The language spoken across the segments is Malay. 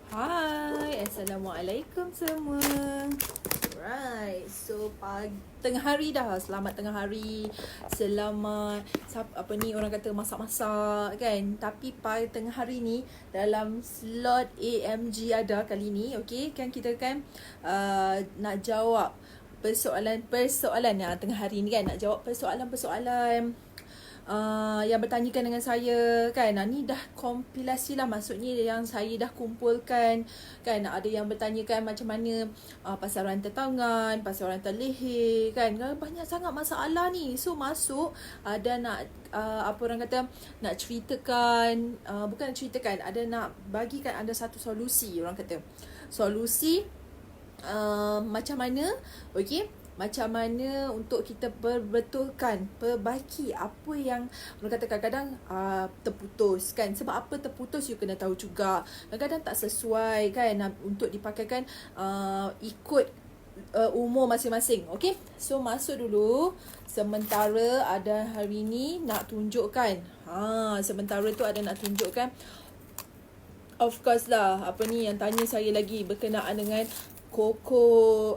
Hai, Assalamualaikum semua. Right, so tengah hari dah. Selamat tengah hari. Selamat apa ni orang kata masak-masak kan. Tapi pada tengah hari ni dalam slot AMG ada kali ni, okey, kan kita kan nak jawab persoalan yang tengah hari ni kan, nak jawab persoalan-persoalan yang bertanyakan dengan saya kan. Ni dah kompilasi lah, maksudnya yang saya dah kumpulkan kan. Ada yang bertanyakan macam mana pasal rantai tangan, pasal rantai leher kan. Banyak sangat masalah ni. So masuk ada nak apa orang kata, nak ceritakan, bukan nak ceritakan, ada nak bagikan anda satu solusi. Orang kata solusi macam mana, okey, macam mana untuk kita perbaiki apa yang orang kata kadang-kadang terputus kan. Sebab apa terputus you kena tahu juga. Kadang-kadang tak sesuai kan untuk dipakaikan ikut umur masing-masing. Okay, so masuk dulu. Sementara ada hari ni nak tunjukkan, sementara tu ada nak tunjukkan, of course lah, apa ni yang tanya saya lagi berkenaan dengan koko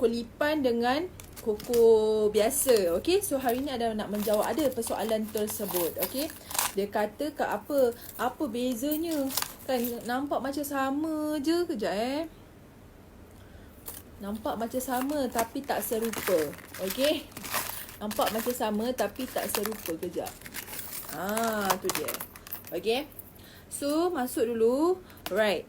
lipan dengan koko biasa. Okey, so hari ni ada nak menjawab ada persoalan tersebut. Okey, dia kata ke apa bezanya kan, nampak macam sama je. Kejap nampak macam sama tapi tak serupa. Okey, nampak macam sama tapi tak serupa. Kejap, tu dia. Okey, so masuk dulu. Right,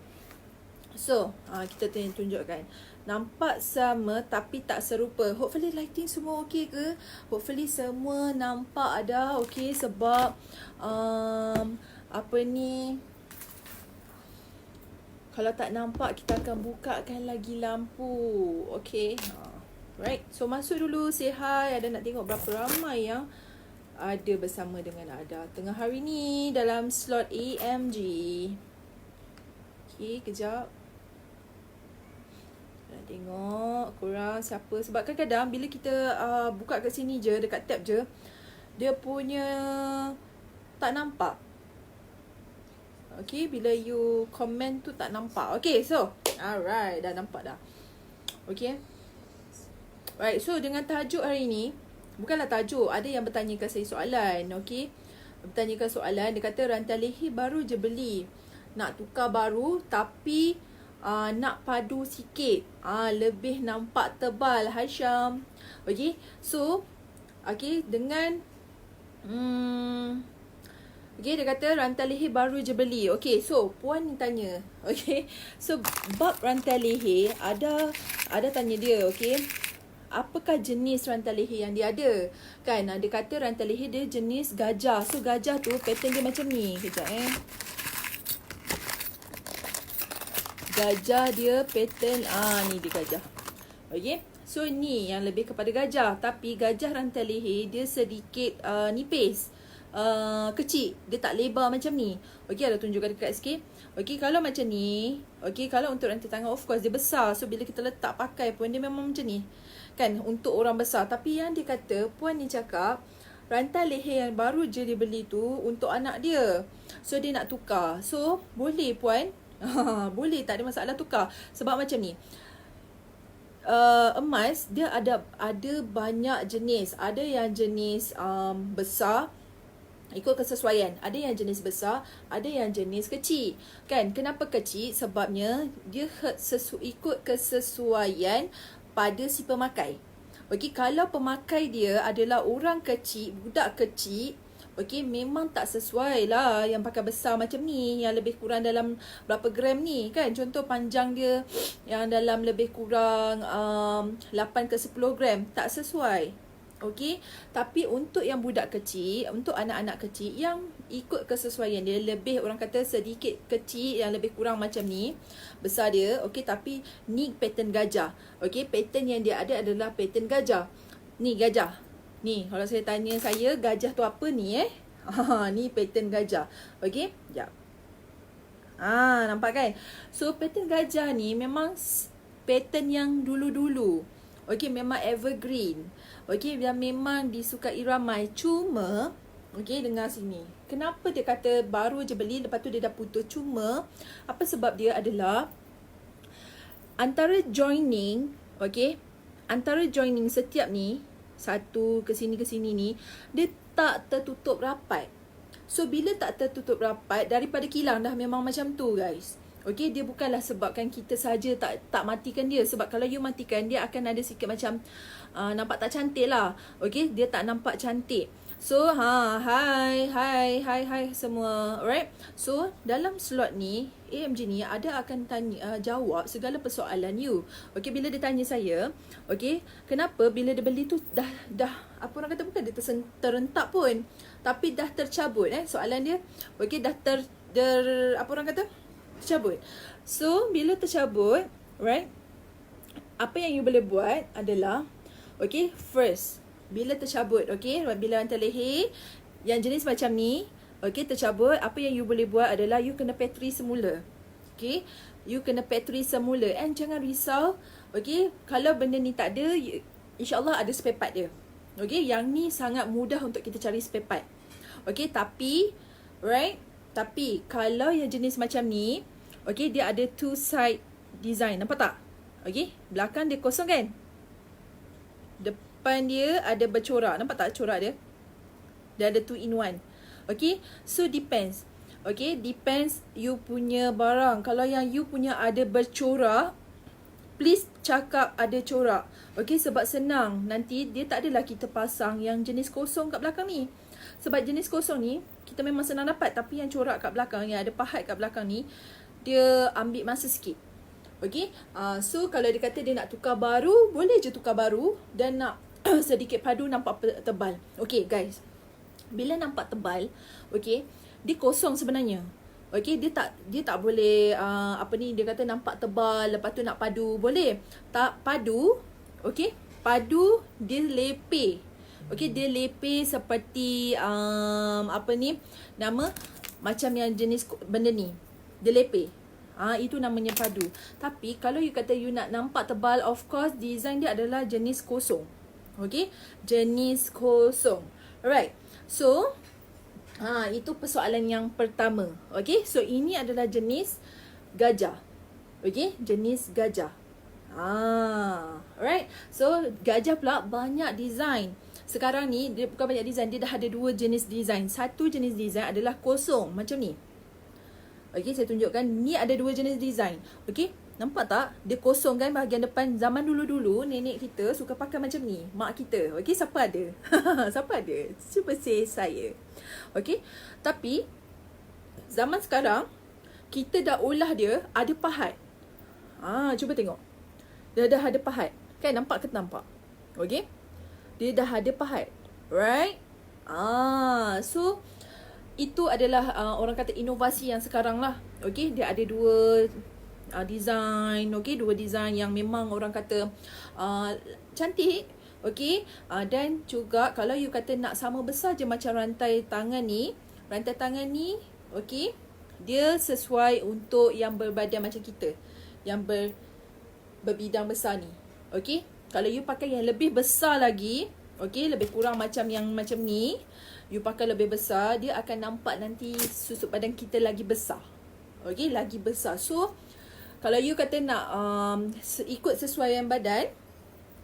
so, kita tunjukkan. Nampak sama tapi tak serupa. Hopefully lighting semua okey ke? Hopefully semua nampak ada okey. Sebab apa ni, kalau tak nampak kita akan bukakan lagi lampu. Okey, right, so masuk dulu. Say hi. Ada nak tengok berapa ramai yang ada bersama dengan Ada tengah hari ni dalam slot AMG. Okey, kejap. Nak tengok korang siapa. Sebab kadang-kadang bila kita buka kat sini je, dekat tab je, dia punya tak nampak. Okay, bila you comment tu tak nampak. Okay, so alright, dah nampak dah. Okay, right, so dengan tajuk hari ni, bukanlah tajuk, ada yang bertanyakan saya soalan. Okay, bertanyakan soalan. Dia kata rantai leher baru je beli, nak tukar baru tapi nak padu sikit, lebih nampak tebal. Hai Syam. Okay, so okay, dengan okay, dia kata rantai leher baru je beli. Okay, so puan ni tanya. Okay, so bab rantai leher, ada tanya dia. Okay, apakah jenis rantai leher yang dia ada kan. Dia kata rantai leher dia jenis gajah. So gajah tu pattern dia macam ni. Kejap gajah dia pattern, ni dia gajah. Okay, so ni yang lebih kepada gajah. Tapi gajah rantai leher dia sedikit nipis, kecil. Dia tak lebar macam ni. Okay, ada tunjukkan dekat sikit. Okay, kalau macam ni, okay, kalau untuk rantai tangan, of course dia besar. So bila kita letak pakai pun dia memang macam ni kan, untuk orang besar. Tapi yang dia kata, puan ni cakap rantai leher yang baru je dia beli tu untuk anak dia. So dia nak tukar. So boleh puan, boleh, tak ada masalah tukar. Sebab macam ni, emas dia ada banyak jenis. Ada yang jenis besar, ikut kesesuaian. Ada yang jenis besar, ada yang jenis kecil kan. Kenapa kecil? Sebabnya dia ikut kesesuaian pada si pemakai. Okey, kalau pemakai dia adalah orang kecil, budak kecil, okey, memang tak sesuai lah yang pakai besar macam ni, yang lebih kurang dalam berapa gram ni kan. Contoh panjang dia yang dalam lebih kurang 8 ke 10 gram, tak sesuai. Okey, tapi untuk yang budak kecil, untuk anak-anak kecil yang ikut kesesuaian dia, lebih orang kata sedikit kecil, yang lebih kurang macam ni besar dia. Okey, tapi ni pattern gajah. Okey, pattern yang dia ada adalah pattern gajah. Ni gajah. Ni kalau saya tanya saya, gajah tu apa ni ni pattern gajah. Okey, jap. Nampak kan? So pattern gajah ni memang pattern yang dulu-dulu. Okey, memang evergreen. Okey, dan memang disukai ramai. Cuma Okay, dengar sini. Kenapa dia kata baru je beli, lepas tu dia dah putus? Cuma, apa sebab dia adalah antara joining, okay, antara joining setiap ni, satu ke sini ni, dia tak tertutup rapat. So, bila tak tertutup rapat, daripada kilang dah memang macam tu, guys. Okay, dia bukanlah sebabkan kita saja tak matikan dia. Sebab kalau you matikan, dia akan ada sikit macam nampak tak cantik lah. Okay, dia tak nampak cantik. So, hai semua. Alright. So, dalam slot ni, AMG ni ada akan tanya, jawab segala persoalan you. Okay, bila dia tanya saya, okay, kenapa bila dia beli tu dah apa orang kata, bukan dia terrentak pun, tapi dah tercabut soalan dia. Okay, dah apa orang kata, tercabut. So, bila tercabut, right, apa yang you boleh buat adalah, okay, first, bila tercabut, okay, bila hantar leher yang jenis macam ni, okay, tercabut, apa yang you boleh buat adalah you kena patri semula. Okay, you kena patri semula. And jangan risau, okay, kalau benda ni tak ada, insyaAllah ada spare part dia. Okay, yang ni sangat mudah untuk kita cari spare part. Okay, tapi, right, tapi kalau yang jenis macam ni, okay, dia ada two side design. Nampak tak? Okay, belakang dia kosong kan? Depan dia ada bercorak. Nampak tak corak dia? Dia ada 2 in 1. Okay, so depends. Okay, depends you punya barang. Kalau yang you punya ada bercorak, please cakap ada corak. Okay, sebab senang. Nanti dia tak adalah kita pasang yang jenis kosong kat belakang ni. Sebab jenis kosong ni, kita memang senang dapat. Tapi yang corak kat belakang, yang ada pahat kat belakang ni, dia ambil masa sikit. Okay, so kalau dia kata dia nak tukar baru, boleh je tukar baru. Dan nak sedikit padu nampak tebal. Okay guys, bila nampak tebal, okay, dia kosong sebenarnya. Okay, dia tak boleh apa ni, dia kata nampak tebal, lepas tu nak padu. Boleh tak padu? Okay, padu dia lepeh. Okay, dia lepeh seperti apa ni nama, macam yang jenis benda ni, dia lepeh. Itu namanya padu. Tapi kalau you kata you nak nampak tebal, of course design dia adalah jenis kosong. Okay, jenis kosong. Alright, so itu persoalan yang pertama. Okay, so ini adalah jenis gajah. Okay, jenis gajah. Alright, so gajah pula banyak design. Sekarang ni dia bukan banyak design, dia dah ada 2 jenis design. Satu jenis design adalah kosong macam ni. Okay, saya tunjukkan. Ni ada 2 jenis design. Okay, nampak tak? Dia kosong kan bahagian depan. Zaman dulu-dulu nenek kita suka pakai macam ni. Mak kita. Okay, siapa ada? Siapa ada? Cuba say saya. Okay, tapi zaman sekarang kita dah olah dia ada pahat. Cuba tengok. Dia dah ada pahat. Kan, nampak ke tak nampak? Okay, dia dah ada pahat. Right? So itu adalah orang kata inovasi yang sekarang lah. Okay, dia ada 2 design. Okay, 2 design yang memang orang kata cantik. Okay, dan juga kalau you kata nak sama besar je macam rantai tangan ni. Rantai tangan ni, okay, dia sesuai untuk yang berbadan macam kita, yang berbidang besar ni. Okay, kalau you pakai yang lebih besar lagi, okay, lebih kurang macam yang macam ni, you pakai lebih besar, dia akan nampak nanti susuk badan kita lagi besar. Okay, lagi besar. So, kalau you kata nak ikut sesuaian badan,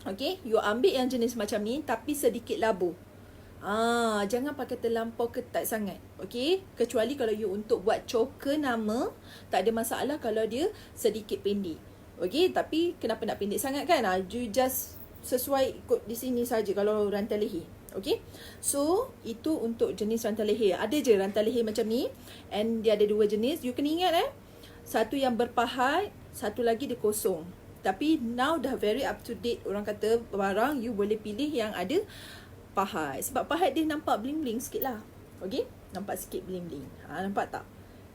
okay, you ambil yang jenis macam ni tapi sedikit labu. Jangan pakai terlampau ketat sangat. Okay, kecuali kalau you untuk buat choker nama, tak ada masalah kalau dia sedikit pendek. Okay, tapi kenapa nak pendek sangat kan? You just sesuai ikut di sini saja kalau rantai leher. Okay, so itu untuk jenis rantai leher. Ada je rantai leher macam ni, and dia ada 2 jenis. You kena ingat satu yang berpahat, satu lagi dia kosong. Tapi now dah very up to date, orang kata barang you boleh pilih yang ada pahat. Sebab pahat dia nampak bling-bling sikit lah. Okay, nampak sikit bling-bling. Nampak tak?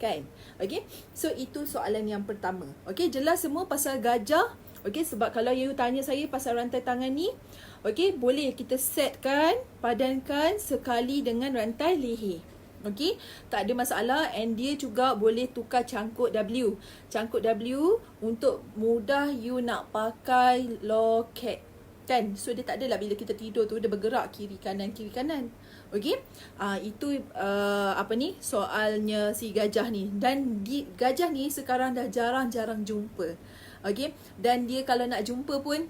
Kan? Okay, so itu soalan yang pertama. Okay, jelas semua pasal gajah. Okay, sebab kalau you tanya saya pasal rantai tangan ni, okay, boleh kita setkan, padankan sekali dengan rantai leher. Okay, tak ada masalah. And dia juga boleh tukar cangkuk W. Cangkuk W untuk mudah you nak pakai loket. Kan? So dia tak adalah bila kita tidur tu dia bergerak kiri kanan. Okey. Itu apa ni soalnya si gajah ni. Dan gajah ni sekarang dah jarang-jarang jumpa. Okey. Dan dia kalau nak jumpa pun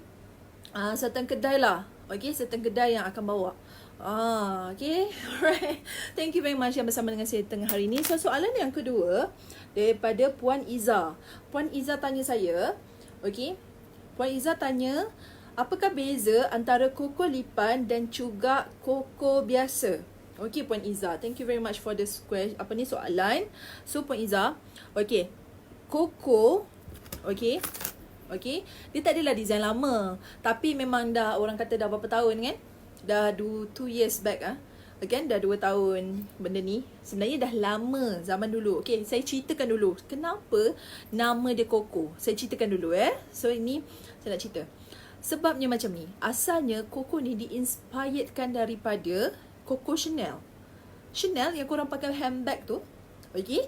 certain kedai lah. Okey, certain kedai yang akan bawa. Okay. Alright. Thank you very much yang bersama dengan saya tengah hari ni. So, soalan yang kedua daripada Puan Iza. Puan Iza tanya saya, okay. Puan Iza tanya, apakah beza antara koko lipan dan juga koko biasa? Okay, Puan Iza. Thank you very much for this question. Soalan. So, Puan Iza, okay. Koko, okay. Okay. Dia tak adalah design lama. Tapi memang dah, orang kata dah berapa tahun kan? Dah 2 years back again dah 2 tahun benda ni. Sebenarnya dah lama zaman dulu. Okay, saya ceritakan dulu kenapa nama dia Koko. Saya ceritakan dulu So ini saya nak cerita. Sebabnya macam ni. Asalnya Koko ni diinspiredkan daripada Coco Chanel. Chanel yang korang pakai handbag tu. Okay.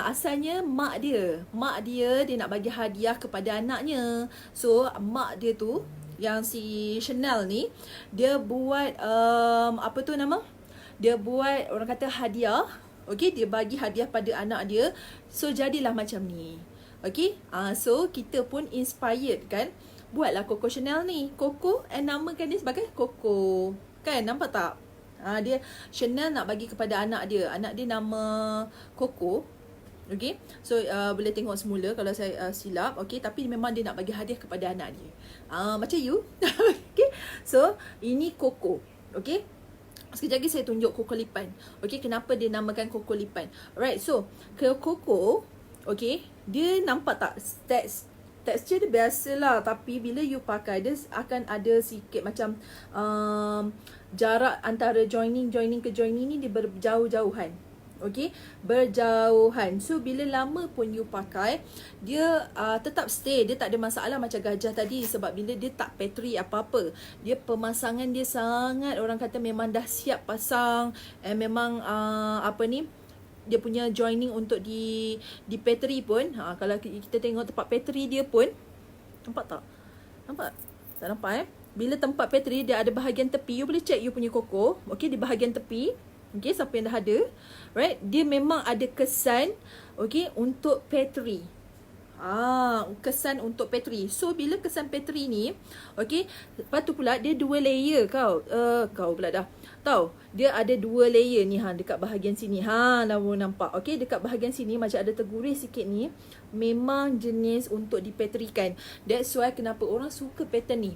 Asalnya mak dia nak bagi hadiah kepada anaknya. So mak dia tu yang si Chanel ni, dia buat apa tu nama? Dia buat orang kata hadiah. Okay, dia bagi hadiah pada anak dia. So jadilah macam ni. Okay. So kita pun inspired kan. Buatlah Coco Chanel ni. Coco and namakan dia sebagai Coco. Kan, nampak tak? Dia Chanel nak bagi kepada anak dia. Anak dia nama Coco. Okay. So boleh tengok semula kalau saya silap. Okay. Tapi memang dia nak bagi hadiah kepada anak dia. Macam you. Okay. So ini Coco. Okay. Sekejap lagi saya tunjuk Koko lipan. Okay. Kenapa dia namakan Koko lipan. Alright. So Koko. Okay. Dia nampak tak tekstur dia biasalah. Tapi bila you pakai, dia akan ada sikit macam jarak antara joining ke joining ni dia berjauh-jauhan. Okay, berjauhan. So bila lama pun you pakai, dia tetap stay. Dia tak ada masalah macam gajah tadi. Sebab bila dia tak patri apa-apa, dia pemasangan dia sangat, orang kata memang dah siap pasang. Memang dia punya joining untuk di patri pun. Kalau kita tengok tempat patri dia pun, nampak tak? Nampak? Tak nampak Bila tempat patri dia ada bahagian tepi, you boleh check you punya Koko. Okay, di bahagian tepi. Okay, siapa yang dah ada, right? Dia memang ada kesan, okay, untuk patri. Kesan untuk patri. So, bila kesan patri ni, okay, lepas tu pula dia 2 layer kau pula dah tahu. Dia ada 2 layer ni dekat bahagian sini. Lalu nampak. Okay, dekat bahagian sini macam ada terguris sikit ni. Memang jenis untuk dipatrikan. That's why kenapa orang suka pattern ni.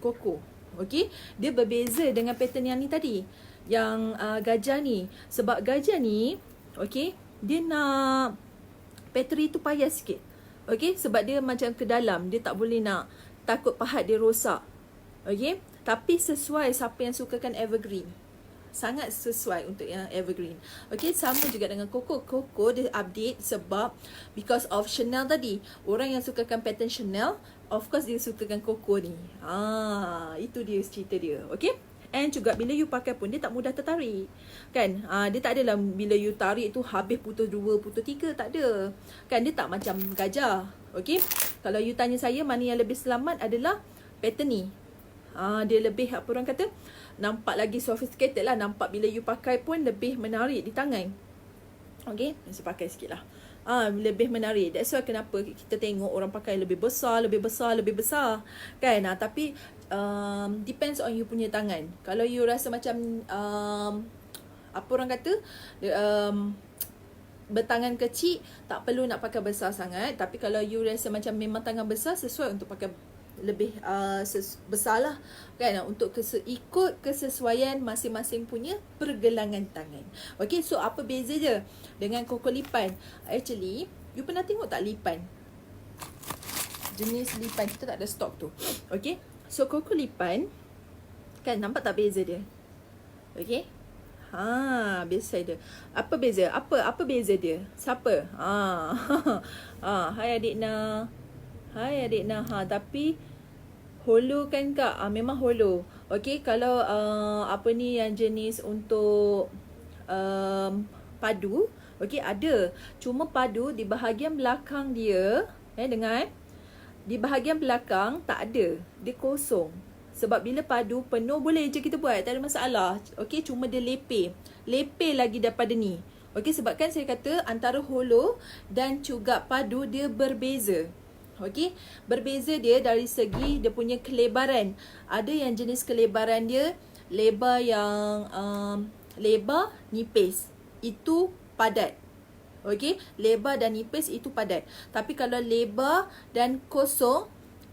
Koko. Okay, dia berbeza dengan pattern yang ni tadi. Yang gajah ni. Sebab gajah ni, okay, dia nak patri tu payah sikit. Okay, sebab dia macam ke dalam. Dia tak boleh nak, takut pahat dia rosak. Okay, tapi sesuai siapa yang sukakan evergreen. Sangat sesuai untuk yang evergreen. Okay, sama juga dengan Koko. Koko dia update sebab because of Chanel tadi. Orang yang sukakan pattern Chanel, of course dia sukakan Koko ni. Itu dia cerita dia. Okay. And juga bila you pakai pun dia tak mudah tertarik. Kan? Dia tak adalah bila you tarik tu habis putus 2, putus 3. Tak ada. Kan? Dia tak macam gajah. Okay? Kalau you tanya saya mana yang lebih selamat adalah pattern ni. Dia lebih apa orang kata, nampak lagi sophisticated lah. Nampak bila you pakai pun lebih menarik di tangan. Okay? Saya pakai sikit lah. Lebih menarik. That's why kenapa kita tengok orang pakai lebih besar. Kan? Tapi depends on you punya tangan. Kalau you rasa macam apa orang kata, bertangan kecil, tak perlu nak pakai besar sangat. Tapi kalau you rasa macam memang tangan besar, sesuai untuk pakai lebih besar lah kan, untuk ikut kesesuaian masing-masing punya pergelangan tangan. Okay, so apa beza dia dengan Koko lipan? Actually, you pernah tengok tak lipan? Jenis lipan, kita tak ada stok tu. Okay, so Koko lipan kan, nampak tak beza dia? Okay, beza dia. Apa beza? Apa beza dia? Siapa? Hai adik Nah. Tapi hollow kan kak? Memang hollow. Okay, kalau apa ni yang jenis untuk padu, okay, ada. Cuma padu di bahagian belakang dia, dengar di bahagian belakang tak ada. Dia kosong. Sebab bila padu penuh boleh je kita buat, tak ada masalah. Okey, cuma dia lepeh. Lepeh lagi daripada ni. Okey, sebab kan saya kata antara hollow dan juga padu dia berbeza. Okey, berbeza dia dari segi dia punya kelebaran. Ada yang jenis kelebaran dia lebar yang lebar nipis. Itu padat. Okey, lebar dan nipis itu padat. Tapi kalau lebar dan kosong,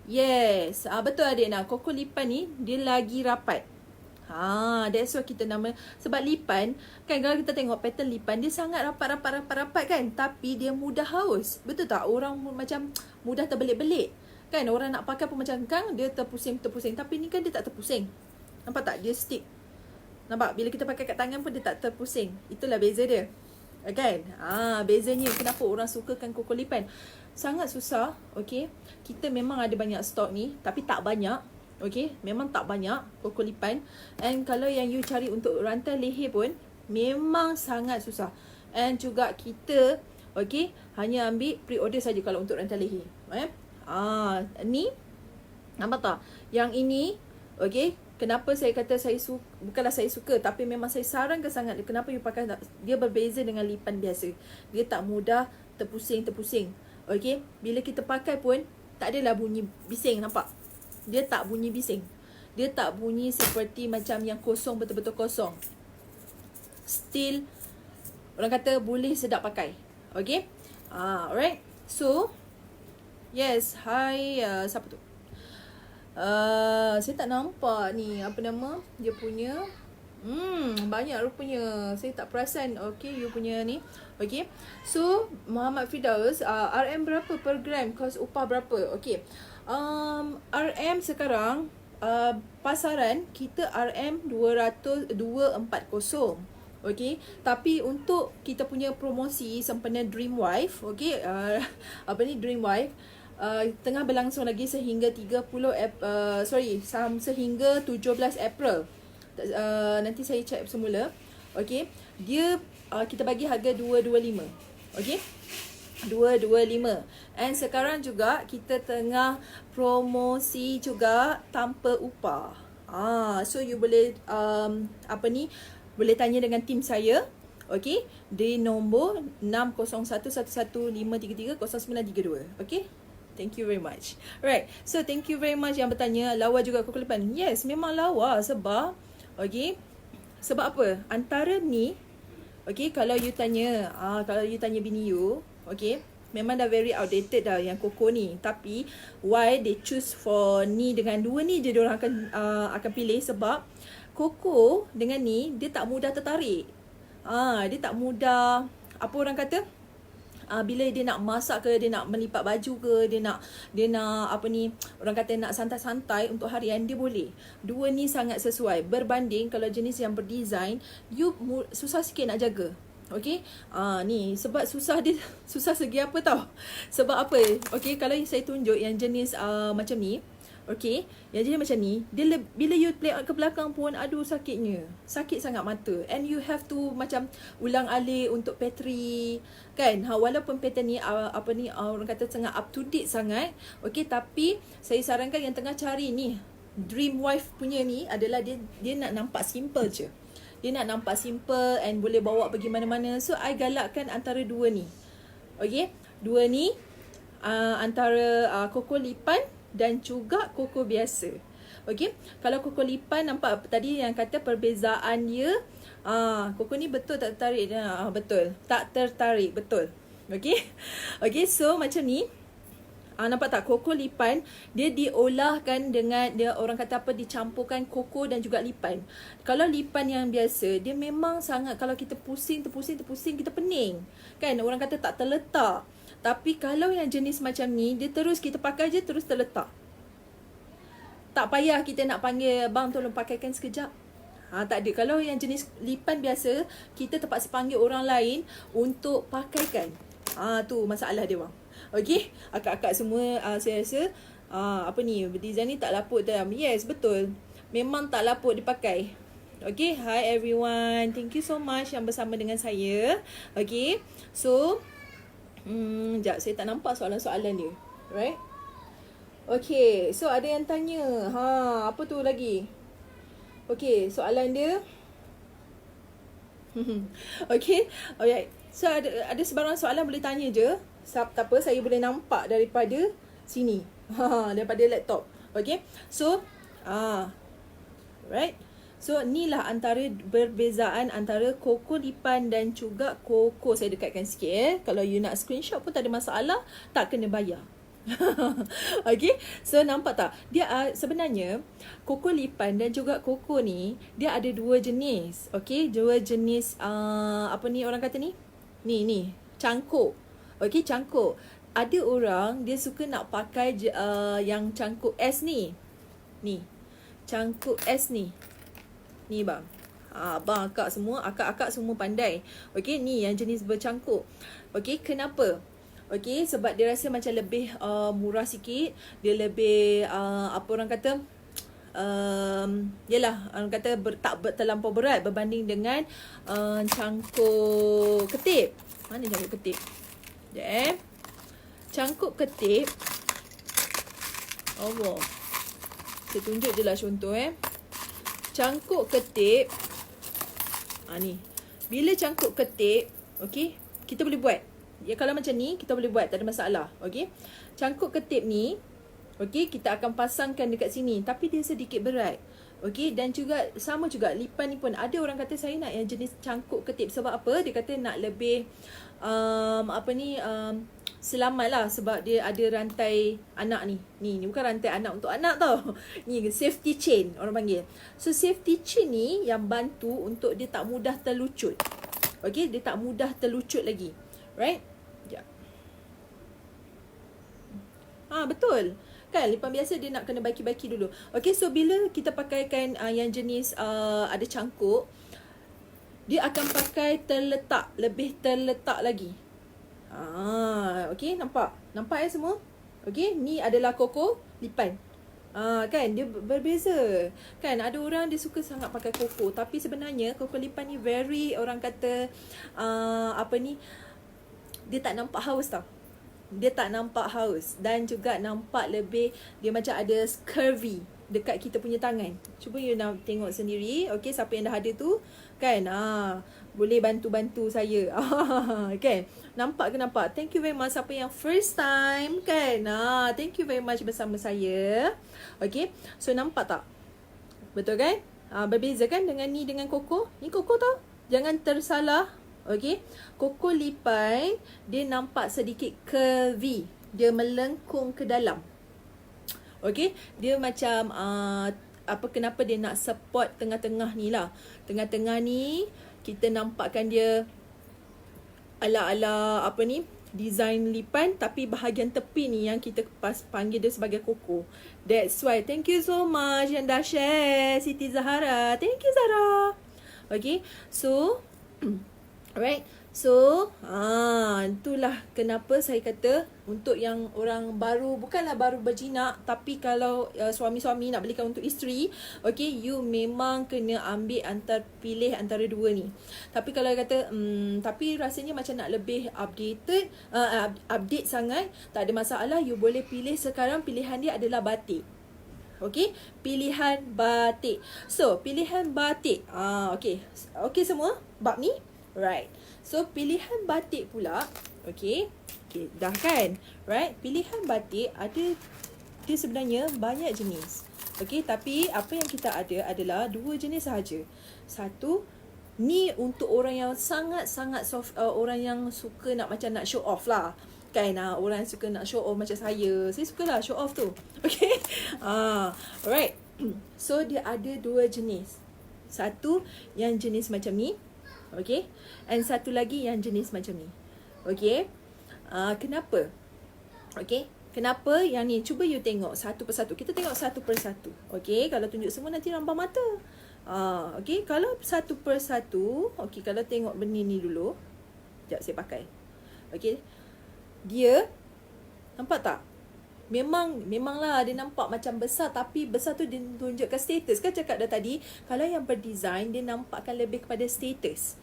yes. Betul adik nak. Koko lipan ni dia lagi rapat. That's why kita nama. Sebab lipan kan, kalau kita tengok pattern lipan dia sangat rapat kan. Tapi dia mudah haus. Betul tak? Orang macam mudah terbelit-belit. Kan orang nak pakai pun macam kan dia terpusing. Tapi ni kan dia tak terpusing. Nampak tak? Dia stick. Nampak? Bila kita pakai kat tangan pun dia tak terpusing. Itulah beza dia. Kan? Bezanya kenapa orang sukakan koko lipan. Sangat susah. Okay, kita memang ada banyak stok ni, tapi tak banyak. Okay, memang tak banyak koko lipan. And kalau yang you cari untuk rantai leher pun memang sangat susah. And juga kita okay, hanya ambil pre-order saja kalau untuk rantai leher. Ni nampak tak? Yang ini okay, kenapa saya kata bukanlah saya suka, tapi memang saya sarankan sangat kenapa you pakai. Dia berbeza dengan lipan biasa. Dia tak mudah terpusing. Okey, bila kita pakai pun tak adalah bunyi bising, nampak? Dia tak bunyi bising. Dia tak bunyi seperti macam yang kosong, betul-betul kosong. Still orang kata boleh sedap pakai. Okey? Alright. So, yes, hi, siapa tu? Saya tak nampak ni apa nama dia punya. Banyak rupanya. Saya tak perasan. Okay, you punya ni. Okay, so Muhammad Firdaus, RM berapa per gram? Kos upah berapa? Okay, RM sekarang pasaran kita RM 240. Okay, tapi untuk kita punya promosi sempena Dream Wife, okay, Dream Wife tengah berlangsung lagi sehingga sehingga 17 April. Nanti saya check semula. Okey, dia kita bagi harga 225. Okey, 225. And sekarang juga kita tengah promosi juga tanpa upah. So you boleh boleh tanya dengan tim saya. Okey, di nombor 601115330932. Okey. Thank you very much. Right. So thank you very much yang bertanya, lawa juga koko lipan. Yes, memang lawa sebab sebab apa? Antara ni kalau you tanya bini you, memang dah very outdated dah yang koko ni. Tapi why they choose for ni dengan dua ni je diorang akan pilih sebab koko dengan ni dia tak mudah tertarik. Dia tak mudah bila dia nak masak ke, dia nak melipat baju ke, dia nak orang kata nak santai-santai untuk harian, dia boleh. Dua ni sangat sesuai. Berbanding kalau jenis yang berdesign, you susah sikit nak jaga. Okay, ni sebab susah segi apa tau. Sebab apa? Okay, kalau saya tunjuk yang jenis macam ni, okay, yang jenis macam ni, dia bila you play out ke belakang pun, aduh sakitnya. Sakit sangat mata. And you have to macam ulang-alik untuk patri. Kan? Walaupun pattern ni orang kata sangat up to date sangat. Okay, tapi saya sarankan yang tengah cari ni, Dream Wife punya ni adalah dia nak nampak simple je. Dia nak nampak simple and boleh bawa pergi mana-mana. So, I galakkan antara dua ni. Okay, dua ni antara koko lipan dan juga koko biasa. Okey, kalau koko lipan nampak tadi yang kata perbezaan dia, koko ni betul tak tertarik dah. Betul. Tak tertarik, betul. Okey. Okey, so macam ni. Nampak tak koko lipan dia diolahkan dengan dia orang kata dicampurkan koko dan juga lipan. Kalau lipan yang biasa dia memang sangat kalau kita terpusing kita pening. Kan orang kata tak terletak. Tapi kalau yang jenis macam ni, dia terus kita pakai je terus terletak. Tak payah kita nak panggil, bang tolong pakaikan sekejap. Tak ada. Kalau yang jenis lipan biasa, kita terpaksa panggil orang lain untuk pakaikan. Tu masalah dia bang. Okey, akak-akak semua saya rasa design ni tak lapuk dalam. Yes, betul. Memang tak lapuk dipakai. Okay, hi everyone. Thank you so much yang bersama dengan saya. Okay, so sekejap, saya tak nampak soalan-soalan dia. Right? Okay, so ada yang tanya. Apa tu lagi? Okay, soalan dia. Okay, alright. So ada sebarang soalan boleh tanya je. Tak apa, saya boleh nampak daripada sini. Daripada laptop. Okay, so right. So inilah antara perbezaan antara koko lipan dan juga koko. Saya dekatkan sikit. Kalau you nak screenshot pun tak ada masalah, tak kena bayar. Okay, so nampak tak? Dia sebenarnya koko lipan dan juga koko ni dia ada dua jenis. Okay, dua jenis apa ni orang kata ni? Ni cangkuk. Okay, cangkuk. Ada orang dia suka nak pakai yang cangkuk es ni. Ni. Cangkuk es ni. Ni bang. Abang, akak semua, akak-akak semua pandai. Okay, ni yang jenis bercangkuk. Okay, kenapa? Okay, sebab dia rasa macam lebih murah sikit. Dia lebih, apa orang kata, yelah, orang kata tak terlampau berat berbanding dengan cangkuk ketip. Mana cangkuk ketip? Sekejap Cangkuk ketip. Allah. Saya tunjuk je lah contoh Cangkuk ketip. Ni. Bila cangkuk ketip, okay, kita boleh buat. Ya, kalau macam ni kita boleh buat, tak ada masalah. Okey. Cangkuk ketip ni, okey, kita akan pasangkan dekat sini, tapi dia sedikit berat. Okey, dan juga sama juga lipan ni pun ada orang kata saya nak yang jenis cangkuk ketip. Sebab apa? Dia kata nak lebih selamat lah, sebab dia ada rantai anak ni. Ni bukan rantai anak untuk anak tau. Ni safety chain orang panggil. So safety chain ni yang bantu untuk dia tak mudah terlucut. Okey, dia tak mudah terlucut lagi. Right? Sekejap. Betul. Kan, lipan biasa dia nak kena baiki-baiki dulu. Okay, so bila kita pakaikan yang jenis ada cangkuk, dia akan pakai terletak, lebih terletak lagi. Okay, nampak? Nampak semua? Okay, ni adalah koko lipan. Kan, dia berbeza. Kan, ada orang dia suka sangat pakai koko. Tapi sebenarnya koko lipan ni very, orang kata, dia tak nampak haus tau. Dia tak nampak haus. Dan juga nampak lebih, dia macam ada curvy dekat kita punya tangan. Cuba you nak tengok sendiri. Okay, siapa yang dah ada tu, kan, boleh bantu-bantu saya. Kan, nampak ke nampak? Thank you very much siapa yang first time, kan. Thank you very much bersama saya. Okay, so nampak tak? Betul kan? Berbeza kan dengan ni, dengan koko. Ni koko tau. Jangan tersalah. Okay, koko lipan dia nampak sedikit curvy. Dia melengkung ke dalam. Okay, dia macam kenapa dia nak support tengah-tengah ni lah. Tengah-tengah ni kita nampakkan dia ala-ala design lipan, tapi bahagian tepi ni yang kita panggil dia sebagai koko. That's why. Thank you so much yang dah share, Siti Zahara. Thank you, Zahra. Okay, so alright. So, itulah kenapa saya kata untuk yang orang baru, bukanlah baru berjinak, tapi kalau suami-suami nak belikan untuk isteri, okay, you memang kena pilih antara dua ni. Tapi kalau kata, tapi rasanya macam nak lebih update sangat, tak ada masalah, you boleh pilih sekarang, pilihan dia adalah batik. Okay, pilihan batik. So, pilihan batik. Okay semua? Bab ni? Right. So, pilihan batik pula, okay, dah kan? Right, pilihan batik dia sebenarnya banyak jenis. Okay, tapi apa yang kita ada adalah dua jenis sahaja. Satu, ni untuk orang yang sangat-sangat soft, orang yang suka nak show off lah. Kan, orang suka nak show off macam saya. Saya sukalah show off tu. Okay, alright. So, dia ada dua jenis. Satu, yang jenis macam ni. Okay, and satu lagi yang jenis macam ni. Okay, kenapa? Okay, kenapa yang ni? Cuba you tengok satu persatu. Kita tengok satu persatu. Okay, kalau tunjuk semua nanti rambang mata. Okay, kalau satu persatu. Okay, kalau tengok benih ni dulu. Sekejap saya pakai. Okay, dia nampak tak? Memanglah dia nampak macam besar, tapi besar tu dia tunjukkan status. Kan cakap dah tadi, kalau yang berdesign dia nampakkan lebih kepada status.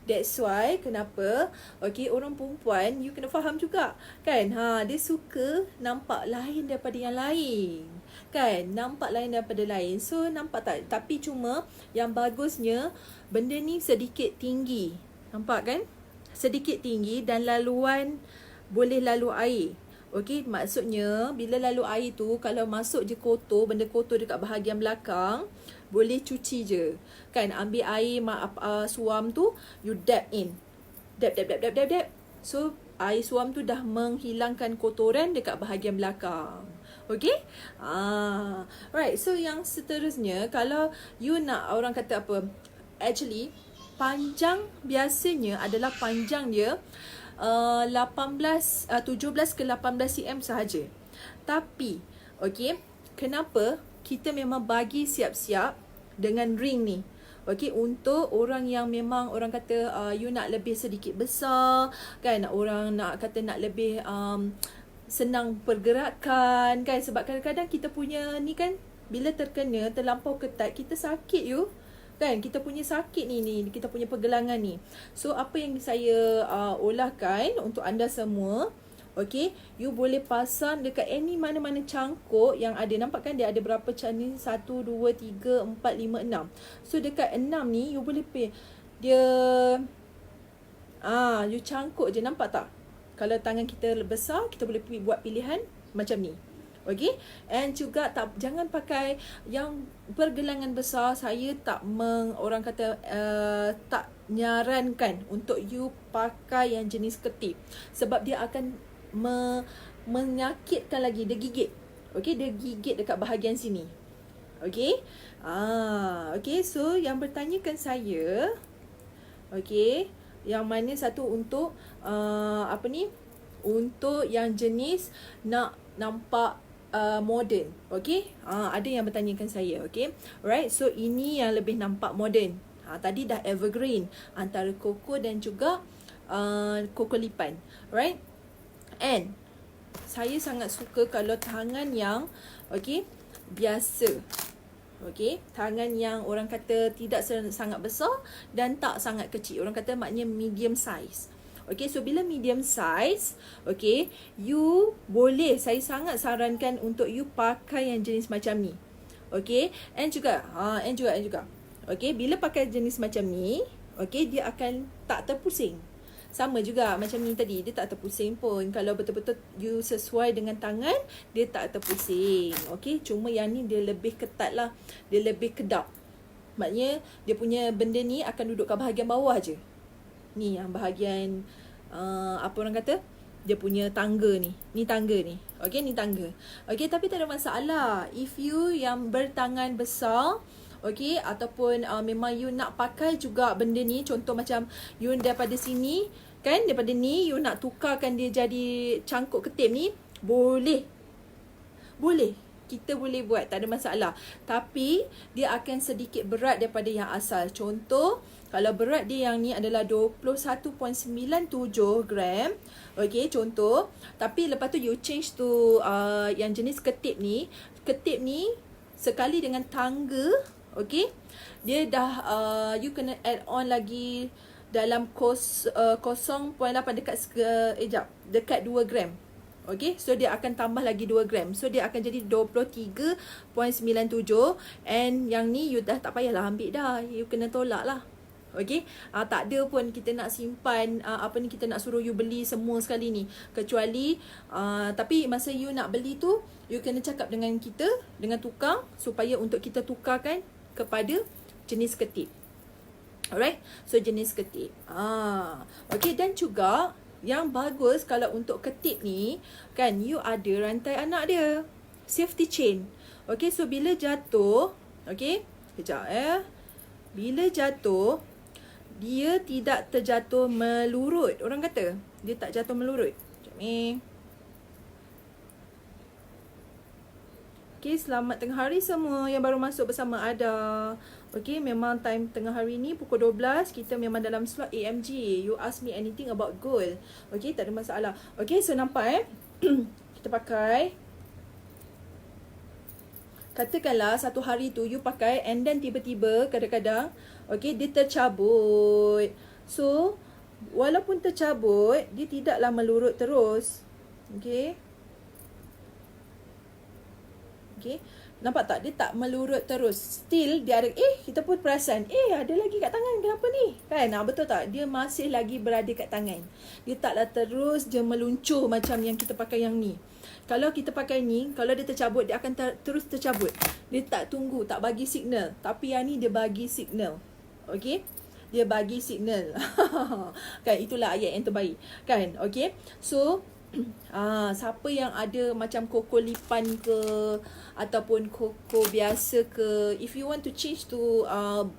That's why kenapa orang perempuan you kena faham juga kan, dia suka nampak lain daripada yang lain kan, nampak lain daripada lain. So nampak tak, tapi cuma yang bagusnya benda ni sedikit tinggi, nampak kan, sedikit tinggi dan laluan boleh lalu air. Okey, maksudnya bila lalu air tu, kalau masuk je kotor, benda kotor dekat bahagian belakang, boleh cuci je. Kan, ambil air suam tu, you dab in. Dab. So, air suam tu dah menghilangkan kotoran dekat bahagian belakang. Okey? Right, so yang seterusnya, kalau you nak, orang kata apa, actually, panjang biasanya adalah panjang dia 17 ke 18 cm sahaja. Tapi, okey, kenapa kita memang bagi siap-siap dengan ring ni? Okey, untuk orang yang memang orang kata you nak lebih sedikit besar kan, orang nak kata nak lebih senang pergerakan kan, sebab kadang-kadang kita punya ni kan, bila terkena terlampau ketat kita sakit you kan, kita punya sakit ni kita punya pergelangan ni. So apa yang saya olahkan untuk anda semua, okey, you boleh pasang dekat any mana-mana cangkuk yang ada. Nampak kan dia ada berapa ni? 1, 2, 3, 4, 5, 6. So dekat 6 ni you boleh dia you cangkuk je, nampak tak? Kalau tangan kita besar, kita boleh buat pilihan macam ni. Okay, and juga jangan pakai yang pergelangan besar. Saya orang kata tak nyarankan untuk you pakai yang jenis ketip, sebab dia akan menyakitkan lagi. Dia gigit. Okay, dia gigit dekat bahagian sini. Okay, okay, so yang bertanyakan saya, okay, yang mana satu untuk untuk yang jenis nak nampak modern. Okay, ada yang bertanyakan saya. Okay, right, so ini yang lebih nampak modern. Tadi dah evergreen, antara koko dan juga koko lipan. Right, and saya sangat suka kalau tangan yang biasa. Okay, tangan yang orang kata tidak sangat besar dan tak sangat kecil. Orang kata maknanya medium size. Okay, so bila medium size, okay, you boleh, saya sangat sarankan untuk you pakai yang jenis macam ni. Okay, and juga. Okay, bila pakai jenis macam ni, okay, dia akan tak terpusing. Sama juga macam ni tadi, dia tak terpusing pun. Kalau betul-betul you sesuai dengan tangan, dia tak terpusing. Okay, cuma yang ni dia lebih ketat lah. Dia lebih kedap. Maknanya dia punya benda ni akan duduk kat bahagian bawah je. Ni yang bahagian apa orang kata, dia punya tangga ni. Ni tangga ni. Okay, ni tangga. Okay, tapi tak ada masalah. If you yang bertangan besar, okay, ataupun memang you nak pakai juga benda ni, contoh macam you daripada sini kan, daripada ni you nak tukarkan dia jadi cangkuk ketip ni, boleh. Kita boleh buat, tak ada masalah. Tapi dia akan sedikit berat daripada yang asal. Contoh, kalau berat dia yang ni adalah 21.97 gram. Okay, contoh. Tapi lepas tu you change to yang jenis ketip ni. Ketip ni sekali dengan tangga, okay, dia dah you kena add on lagi dalam 0.8 dekat 2 gram. Okay, so dia akan tambah lagi 2 gram. So dia akan jadi 23.97. And yang ni you dah tak payahlah ambil dah. You kena tolak lah. Okay, tak ada pun kita nak simpan kita nak suruh you beli semua sekali ni. Kecuali tapi masa you nak beli tu, you kena cakap dengan kita, dengan tukang, supaya untuk kita tukarkan kepada jenis ketip. Alright, so jenis ketip. Okay, dan juga yang bagus kalau untuk ketip ni kan, you ada rantai anak dia, safety chain. Okay, so bila jatuh, okay, kejap bila jatuh, dia tidak terjatuh melurut. Orang kata dia tak jatuh melurut. Sekejap ni. Okay, selamat tengah hari semua yang baru masuk bersama Ada. Okay, memang time tengah hari ni pukul 12. Kita memang dalam slot AMG. You ask me anything about gold. Okay, tak ada masalah. Okay, so nampak kita pakai. Katakanlah satu hari tu you pakai and then tiba-tiba kadang-kadang, okay, dia tercabut. So, walaupun tercabut, dia tidaklah melurut terus. Okay. Okay. Nampak tak? Dia tak melurut terus. Still, dia ada, kita pun perasan, ada lagi kat tangan. Kenapa ni? Kan? Betul tak? Dia masih lagi berada kat tangan. Dia taklah terus je meluncur macam yang kita pakai yang ni. Kalau kita pakai ni, kalau dia tercabut, dia akan terus tercabut. Dia tak tunggu, tak bagi signal. Tapi yang ni dia bagi signal. Okay? Dia bagi signal. Kan? Itulah ayat yang terbaik. Kan? Okay? So, siapa yang ada macam koko lipan ke ataupun koko biasa ke, if you want to change to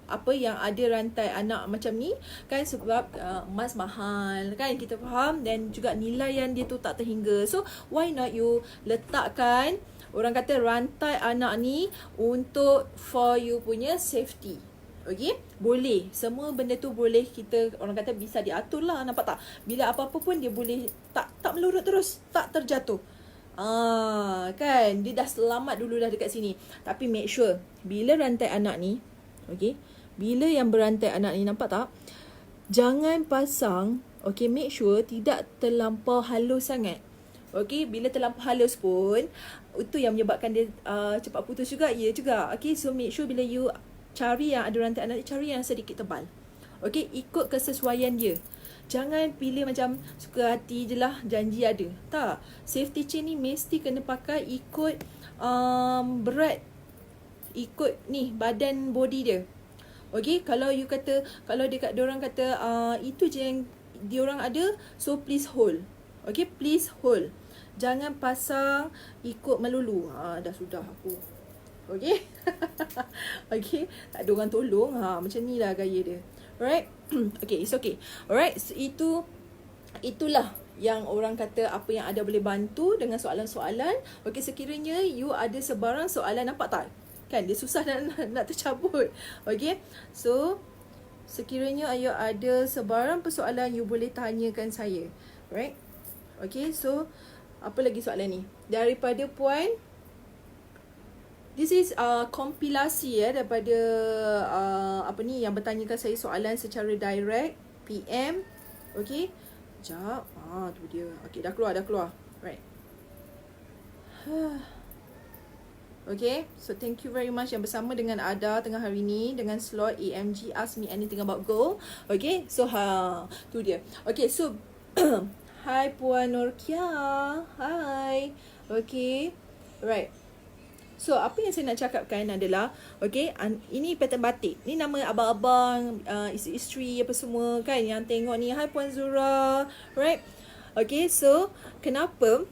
apa yang ada rantai anak macam ni kan, sebab emas mahal kan, kita faham, dan juga nilaian dia tu tak terhingga. So why not you letakkan, orang kata, rantai anak ni untuk for you punya safety. Okay, boleh. Semua benda tu boleh kita, orang kata, bisa diatur lah. Nampak tak? Bila apa-apa pun dia boleh tak melurut terus, tak terjatuh. Kan? Dia dah selamat dulu dah dekat sini. Tapi make sure, bila rantai anak ni, okay, bila yang berantai anak ni, nampak tak? Jangan pasang, okay, make sure tidak terlampau halus sangat. Okay, bila terlampau halus pun, itu yang menyebabkan dia cepat putus juga. Ya juga. Okay, so make sure bila you cari yang ada rantai anak, cari yang sedikit tebal. Okay, ikut kesesuaian dia. Jangan pilih macam suka hati je lah, janji ada. Tak. Safety chain ni mesti kena pakai ikut berat, ikut ni badan body dia. Okay, kalau you kata, kalau diorang kata itu je yang diorang ada, so please hold. Okay, please hold. Jangan pasang ikut melulu. Dah sudah aku. Okay. Okay, tak ada orang tolong. Macam ni lah gaya dia. Alright. Okay, it's okay. Alright, so itulah yang orang kata apa yang ada boleh bantu dengan soalan-soalan. Okay, sekiranya you ada sebarang soalan, nampak tak? Kan, dia susah nak tercabut. Okay, so sekiranya you ada sebarang persoalan, you boleh tanyakan saya. Alright. Okay, so apa lagi soalan ni? Daripada Puan, this is kompilasi daripada apa ni yang bertanyakan saya soalan secara direct, PM. Okay, sekejap. Tu dia. Okay, dah keluar. Right. Okay, so thank you very much yang bersama dengan Ada tengah hari ni dengan slot AMG Ask Me Anything About Gold. Okay, so tu dia. Okay, so Hai Puan Norkia. Hai. Okay, right. So, apa yang saya nak cakapkan adalah, okay, ini pattern batik. Ni nama abang-abang, isteri-isteri apa semua kan yang tengok ni. Hai Puan Zura. Right. Okay, so kenapa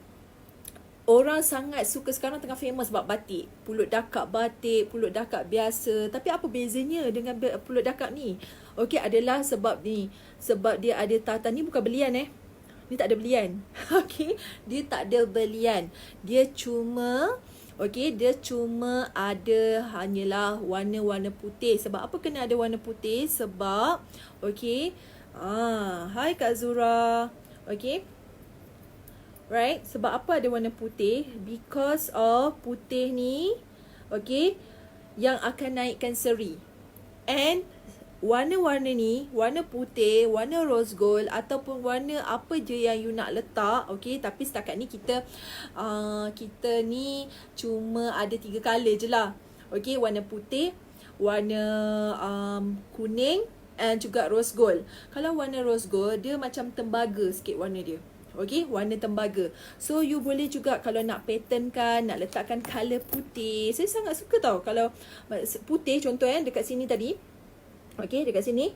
orang sangat suka sekarang, tengah famous sebab batik. Pulut dakak batik, pulut dakak biasa. Tapi apa bezanya dengan pulut dakak ni? Okay, adalah sebab ni. Sebab dia ada tatan. Ni bukan belian Ni tak ada belian. Okay, dia tak ada belian. Dia cuma ada hanyalah warna-warna putih. Sebab apa kena ada warna putih? Sebab, okay, hai Kak Zura. Okay, right, sebab apa ada warna putih? Because of putih ni, okay, yang akan naikkan seri. And warna-warna ni, warna putih, warna rose gold ataupun warna apa je yang you nak letak, okay, tapi setakat ni kita ni cuma ada 3 color je lah. Okay, warna putih, warna kuning and juga rose gold. Kalau warna rose gold, dia macam tembaga sikit warna dia. Okay, warna tembaga. So, you boleh juga kalau nak pattern kan, nak letakkan color putih. Saya sangat suka tau kalau putih, contoh dekat sini tadi. Okay, dekat sini.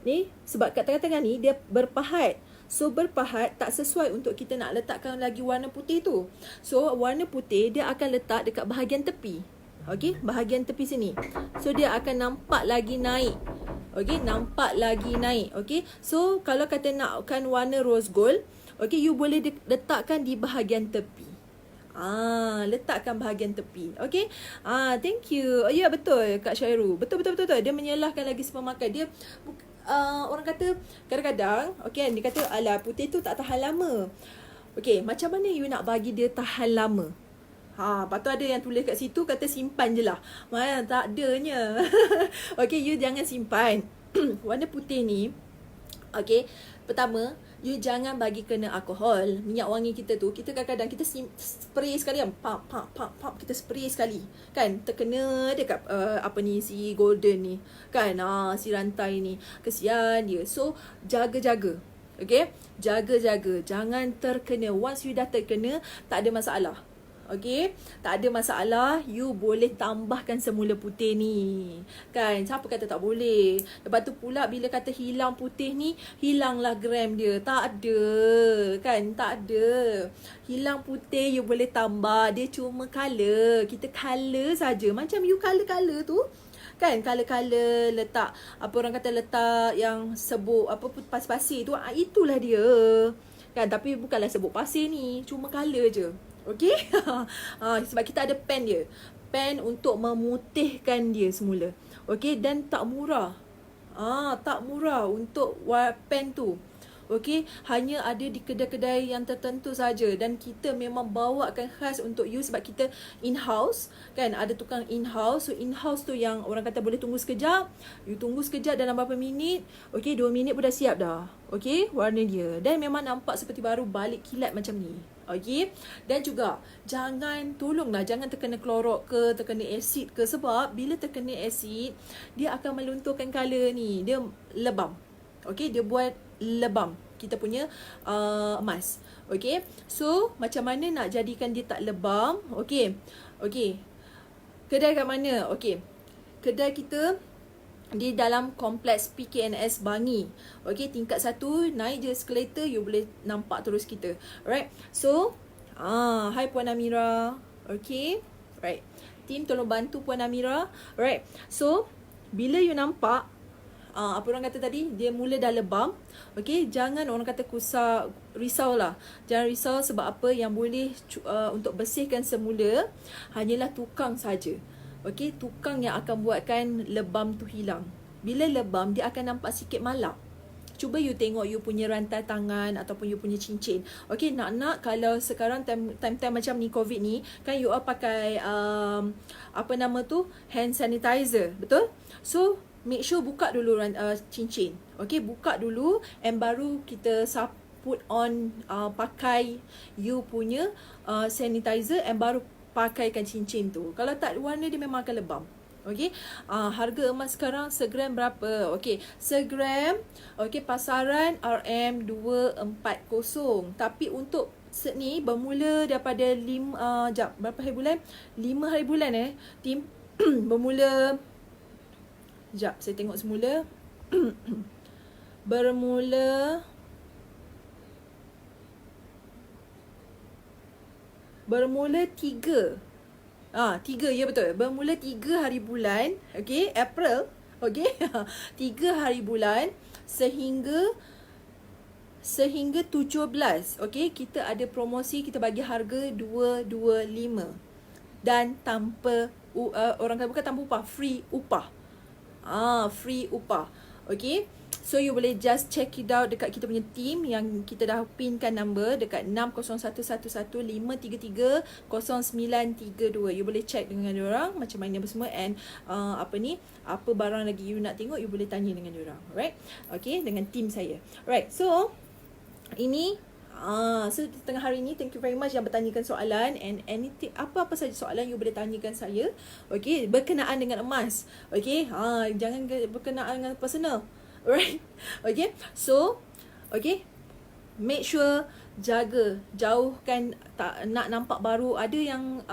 Ni, sebab kat tengah-tengah ni, dia berpahat. So, berpahat tak sesuai untuk kita nak letakkan lagi warna putih tu. So, warna putih, dia akan letak dekat bahagian tepi. Okay, bahagian tepi sini. So, dia akan nampak lagi naik. Okay, nampak lagi naik. Okay, so, kalau kata nakkan warna rose gold, okay, you boleh letakkan di bahagian tepi. Letakkan bahagian tepi. Okay. Thank you. Ya, betul Kak Syairu. Betul. Dia menyalahkan lagi supermarket. Dia orang kata kadang-kadang, okay, dia kata alah putih tu tak tahan lama. Okay, macam mana you nak bagi dia tahan lama? Lepas tu ada yang tulis kat situ kata simpan je lah. Mana tak adanya. Okay, you jangan simpan. Warna putih ni, Okay, pertama, you jangan bagi kena alkohol. Minyak wangi kita tu, kita kadang-kadang kita spray sekali kan, pump, kita spray sekali kan, terkena dekat si golden ni kan, si rantai ni, kesian dia. So jaga-jaga, okay, jaga-jaga, jangan terkena. Once you dah terkena, tak ada masalah. Okay, tak ada masalah. You boleh tambahkan semula putih ni kan. Siapa kata tak boleh? Lepas tu pula bila kata hilang putih ni, hilanglah gram dia. Tak ada kan, tak ada. Hilang putih you boleh tambah. Dia cuma color. Kita color saja. Macam you color-color tu kan, color-color letak, apa orang kata, letak yang sebuk pasir-pasir tu, itulah dia kan. Tapi bukanlah sebuk pasir ni, cuma color je. Okay. Sebab kita ada pen dia, pen untuk memutihkan dia semula. Okay, dan tak murah. Tak murah untuk pen tu. Okay, hanya ada di kedai-kedai yang tertentu saja, dan kita memang bawakan khas untuk you sebab kita in-house kan, ada tukang in-house. So in-house tu yang orang kata boleh tunggu sekejap, you tunggu sekejap dalam berapa minit, okay, 2 minit pun dah siap dah. Okay, warna dia, dan memang nampak seperti baru, balik kilat macam ni. Okay, dan juga tolonglah jangan terkena klorok ke, terkena asid ke, sebab bila terkena asid, dia akan melunturkan color ni, dia lebam. Okay, dia buat lebam kita punya emas. Okay, so macam mana nak jadikan dia tak lebam? Okay, kedai kat mana? Okay, kedai kita di dalam kompleks PKNS Bangi. Okay, tingkat 1, naik je escalator, you boleh nampak terus kita. Alright, so hi Puan Amira. Okay, right, team tolong bantu Puan Amira. Alright, so bila you nampak apa orang kata tadi, dia mula dah lebam. Okay, jangan orang kata risau lah. Jangan risau, sebab apa yang boleh untuk bersihkan semula hanyalah tukang saja. Okay, tukang yang akan buatkan lebam tu hilang. Bila lebam, dia akan nampak sikit malap. Cuba you tengok you punya rantai tangan ataupun you punya cincin. Okay, nak kalau sekarang time-time macam ni, COVID ni, kan you all pakai hand sanitizer, betul? So make sure buka dulu cincin. Okay, buka dulu, and baru kita put on, pakai you punya sanitizer, and baru pakaikan cincin tu. Kalau tak, warna dia memang akan lebam. Okay, harga emas sekarang segram berapa? Okay, segram, okay, pasaran RM240. Tapi untuk set ni bermula daripada berapa hari bulan? 5 hari bulan tim. Bermula, sekejap, saya tengok semula. Bermula 3. 3, ya betul. Bermula 3 hari bulan, okay, April, okay. 3 hari bulan sehingga 17, okay, kita ada promosi, kita bagi harga 225 dan tanpa orang kata bukan tanpa upah, free upah. Free upah. Okay, so you boleh just check it out dekat kita punya team yang kita dah pinkan number dekat 601153300932. You boleh check dengan diorang macam mana semua, and apa barang lagi you nak tengok, you boleh tanya dengan diorang. Alright, okay, dengan team saya. Alright, so ini so tengah hari ni, thank you very much yang bertanyakan soalan, and anything, apa-apa saja soalan you boleh tanyakan saya. Okay, berkenaan dengan emas. Okay, jangan berkenaan dengan personal. Alright, okay, so okay, make sure jaga, jauhkan, tak nak nampak baru. Ada yang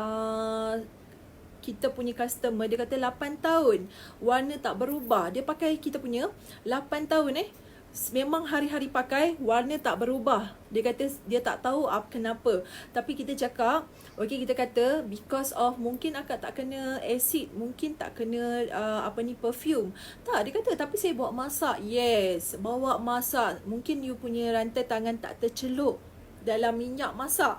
kita punya customer, dia kata 8 tahun warna tak berubah. Dia pakai kita punya 8 tahun memang hari-hari pakai, warna tak berubah. Dia kata dia tak tahu kenapa. Tapi kita cakap, okay, kita kata because of mungkin akak tak kena acid, mungkin tak kena perfume. Tak, dia kata tapi saya bawa masak. Yes, bawa masak. Mungkin you punya rantai tangan tak tercelup dalam minyak masak.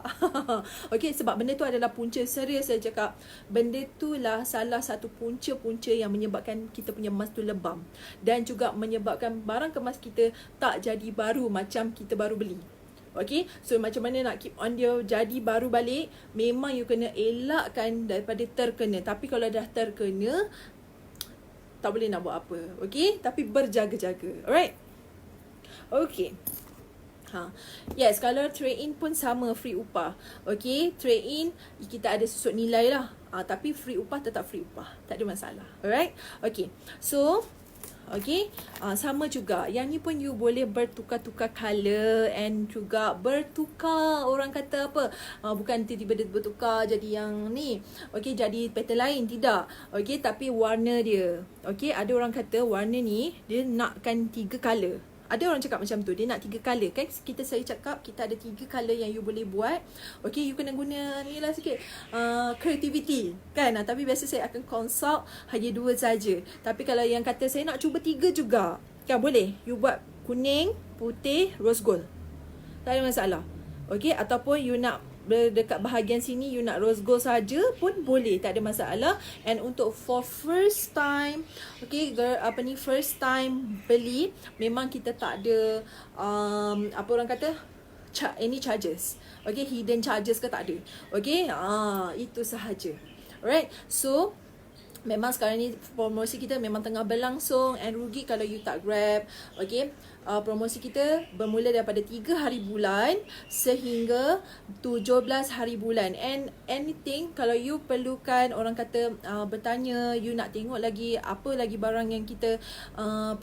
Okay, sebab benda tu adalah punca. Serius saya cakap, benda tu lah salah satu punca-punca yang menyebabkan kita punya emas tu lebam, dan juga menyebabkan barang kemas kita tak jadi baru macam kita baru beli. Okay, so macam mana nak keep on dia jadi baru balik? Memang you kena elakkan daripada terkena. Tapi kalau dah terkena, tak boleh nak buat apa. Okay, tapi berjaga-jaga. Alright, Okay. Yes, kalau trade in pun sama, free upah. Okay, trade in kita ada susut nilai lah. Tapi free upah tetap free upah. Tak ada masalah. Alright? Okay. So, okay, sama juga. Yang ni pun you boleh bertukar-tukar color and juga bertukar, orang kata apa, bukan tiba-tiba bertukar jadi yang ni, okay, jadi pattern lain, tidak. Okay, tapi warna dia. Okay, ada orang kata warna ni dia nakkan 3 color. Ada orang cakap macam tu, dia nak 3 color kan. Saya cakap kita ada 3 color yang you boleh buat. Okay, you kena guna ni lah sikit creativity kan. Tapi biasa saya akan consult hanya 2 saja. Tapi kalau yang kata saya nak cuba 3 juga, kan boleh. You buat kuning, putih, rose gold, tak ada masalah. Okay, ataupun you nak dekat bahagian sini you nak rose gold saja pun boleh, tak ada masalah. And untuk for first time, okay, first time beli, memang kita tak ada apa orang kata any charges. Okay, hidden charges ke tak ada. Okay, itu sahaja. Alright, so memang sekarang ni promosi kita memang tengah berlangsung and rugi kalau you tak grab. Okay, promosi kita bermula daripada 3 hari bulan sehingga 17 hari bulan. And anything, kalau you perlukan, orang kata bertanya, you nak tengok lagi apa lagi barang yang kita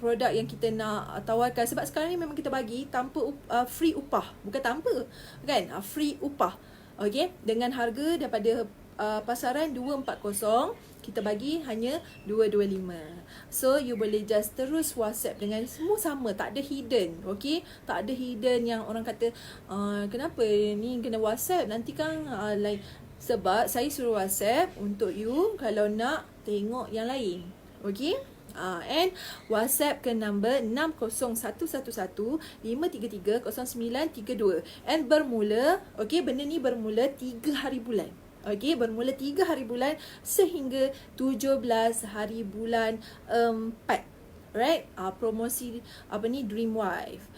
produk yang kita nak tawarkan. Sebab sekarang ni memang kita bagi tanpa free upah. Bukan tanpa kan, free upah. Okay, dengan harga daripada pasaran 240, kita bagi hanya 225. So you boleh just terus WhatsApp dengan semua sama, tak ada hidden. Okay, tak ada hidden yang orang kata kenapa ni kena WhatsApp nanti kan like, sebab saya suruh WhatsApp untuk you kalau nak tengok yang lain. Okay, and WhatsApp ke number 60111 533 0932 and bermula, okay, benda ni bermula 3 hari bulan. Okay, bermula 3 hari bulan sehingga 17 hari bulan 4. Right? Promosi apa ni, Dream Wife.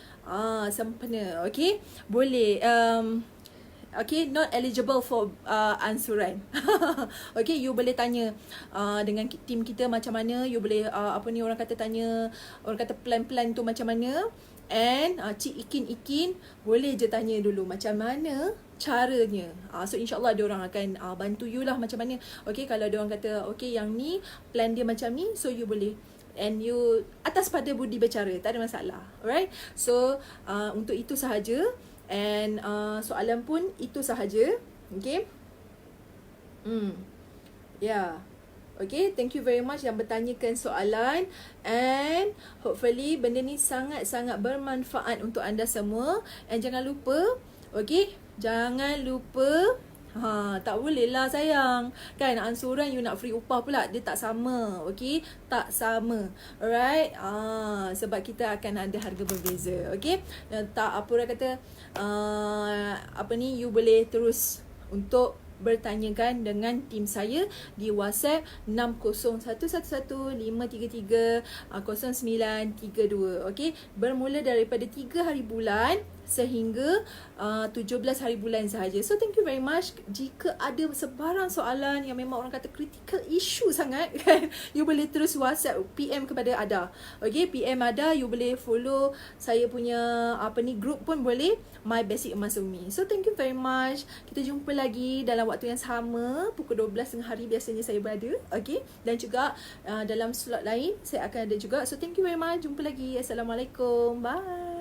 Sempena. Okay, boleh. Okay, not eligible for ansuran. Okay, you boleh tanya dengan tim kita macam mana. You boleh apa ni orang kata tanya, orang kata plan-plan tu macam mana. And Cik Ikin boleh je tanya dulu macam mana caranya. So insyaAllah dia orang akan bantu you lah macam mana. Okay, kalau dia orang kata okay yang ni plan dia macam ni, so you boleh, and you atas pada budi bercara, tak ada masalah. Alright, so untuk itu sahaja. And soalan pun itu sahaja. Okay, yeah. Okay, thank you very much yang bertanyakan soalan. And hopefully benda ni sangat-sangat bermanfaat untuk anda semua. And jangan lupa, okay, jangan lupa, tak boleh lah sayang, kan, ansuran you nak free upah pula, dia tak sama. Okay, tak sama. Alright, sebab kita akan ada harga berbeza. Okay, tak apa orang kata apa ni, you boleh terus untuk bertanyakan dengan tim saya di WhatsApp 60111 533 0932. Okey, bermula daripada 3 hari bulan sehingga 17 hari bulan sahaja. So thank you very much. Jika ada sebarang soalan yang memang orang kata critical issue sangat kan, you boleh terus WhatsApp PM kepada Ada. Okey, PM Ada, you boleh follow saya punya apa ni group pun boleh, My Basic Emas Umi. So thank you very much. Kita jumpa lagi dalam waktu yang sama pukul 12 tengah hari biasanya saya berada. Okey, dan juga dalam slot lain saya akan ada juga. So thank you very much. Jumpa lagi. Assalamualaikum. Bye.